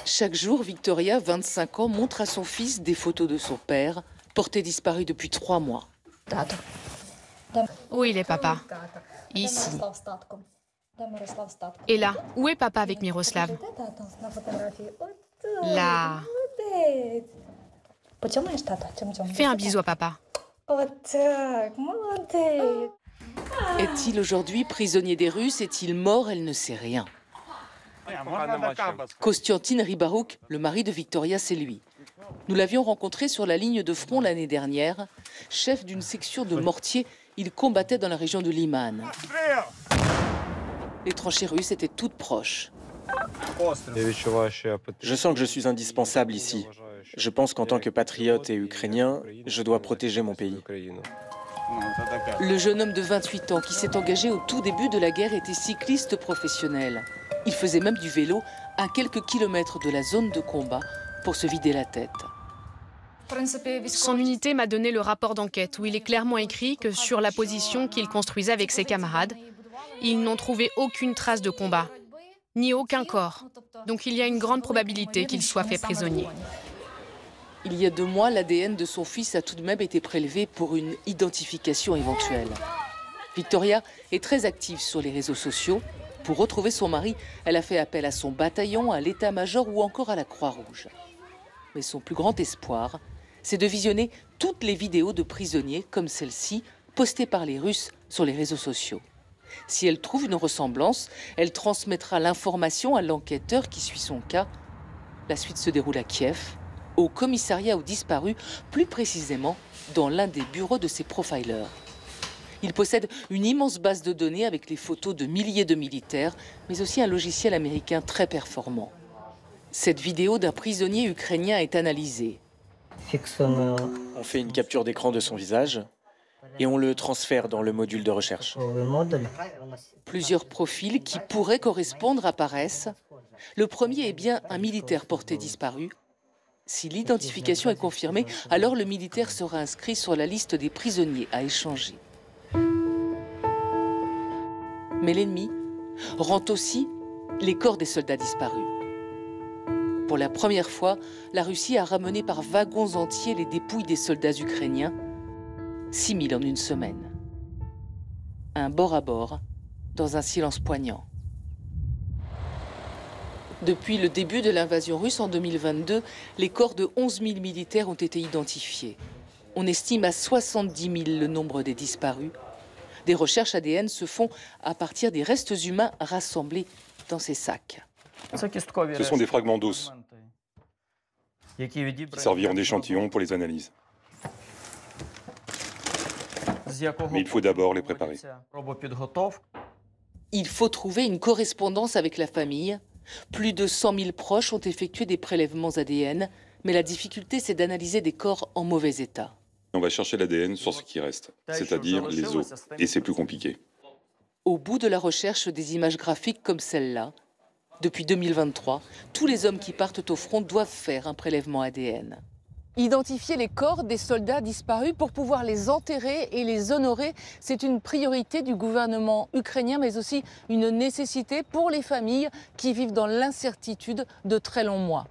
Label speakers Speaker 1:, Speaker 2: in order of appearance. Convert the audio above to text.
Speaker 1: Chaque jour, Victoria, 25 ans, montre à son fils des photos de son père, porté disparu depuis 3 mois.
Speaker 2: Où il est, papa? Ici. Et là, où est papa avec Miroslav? Là. Fais un bisou à papa.
Speaker 1: Est-il aujourd'hui prisonnier des Russes? Est-il mort? Elle ne sait rien. Kostiantin Rybarouk, le mari de Victoria, c'est lui. Nous l'avions rencontré sur la ligne de front l'année dernière. Chef d'une section de mortiers, il combattait dans la région de Liman. Les tranchées russes étaient toutes proches.
Speaker 3: Je sens que je suis indispensable ici. Je pense qu'en tant que patriote et ukrainien, je dois protéger mon pays.
Speaker 1: Le jeune homme de 28 ans qui s'est engagé au tout début de la guerre était cycliste professionnel. Il faisait même du vélo à quelques kilomètres de la zone de combat pour se vider la tête.
Speaker 2: Son unité m'a donné le rapport d'enquête où il est clairement écrit que sur la position qu'il construisait avec ses camarades, ils n'ont trouvé aucune trace de combat, ni aucun corps. Donc il y a une grande probabilité qu'il soit fait prisonnier.
Speaker 1: Il y a 2 mois, l'ADN de son fils a tout de même été prélevé pour une identification éventuelle. Victoria est très active sur les réseaux sociaux. Pour retrouver son mari, elle a fait appel à son bataillon, à l'état-major ou encore à la Croix-Rouge. Mais son plus grand espoir, c'est de visionner toutes les vidéos de prisonniers comme celle-ci, postées par les Russes sur les réseaux sociaux. Si elle trouve une ressemblance, elle transmettra l'information à l'enquêteur qui suit son cas. La suite se déroule à Kiev, au commissariat aux disparus, plus précisément dans l'un des bureaux de ses profilers. Il possède une immense base de données avec les photos de milliers de militaires, mais aussi un logiciel américain très performant. Cette vidéo d'un prisonnier ukrainien est analysée.
Speaker 3: On fait une capture d'écran de son visage et on le transfère dans le module de recherche.
Speaker 1: Plusieurs profils qui pourraient correspondre apparaissent. Le premier est bien un militaire porté disparu. Si l'identification est confirmée, alors le militaire sera inscrit sur la liste des prisonniers à échanger. Mais l'ennemi rend aussi les corps des soldats disparus. Pour la première fois, la Russie a ramené par wagons entiers les dépouilles des soldats ukrainiens, 6 000 en une semaine. Un bord à bord, dans un silence poignant. Depuis le début de l'invasion russe en 2022, les corps de 11 000 militaires ont été identifiés. On estime à 70 000 le nombre des disparus. Des recherches ADN se font à partir des restes humains rassemblés dans ces sacs.
Speaker 4: Ce sont des fragments d'os qui serviront d'échantillons pour les analyses. Mais il faut d'abord les préparer.
Speaker 1: Il faut trouver une correspondance avec la famille. Plus de 100 000 proches ont effectué des prélèvements ADN, mais la difficulté, c'est d'analyser des corps en mauvais état.
Speaker 4: On va chercher l'ADN sur ce qui reste, c'est-à-dire les os, et c'est plus compliqué.
Speaker 1: Au bout de la recherche des images graphiques comme celle-là, depuis 2023, tous les hommes qui partent au front doivent faire un prélèvement ADN. Identifier les corps des soldats disparus pour pouvoir les enterrer et les honorer, c'est une priorité du gouvernement ukrainien, mais aussi une nécessité pour les familles qui vivent dans l'incertitude de très longs mois.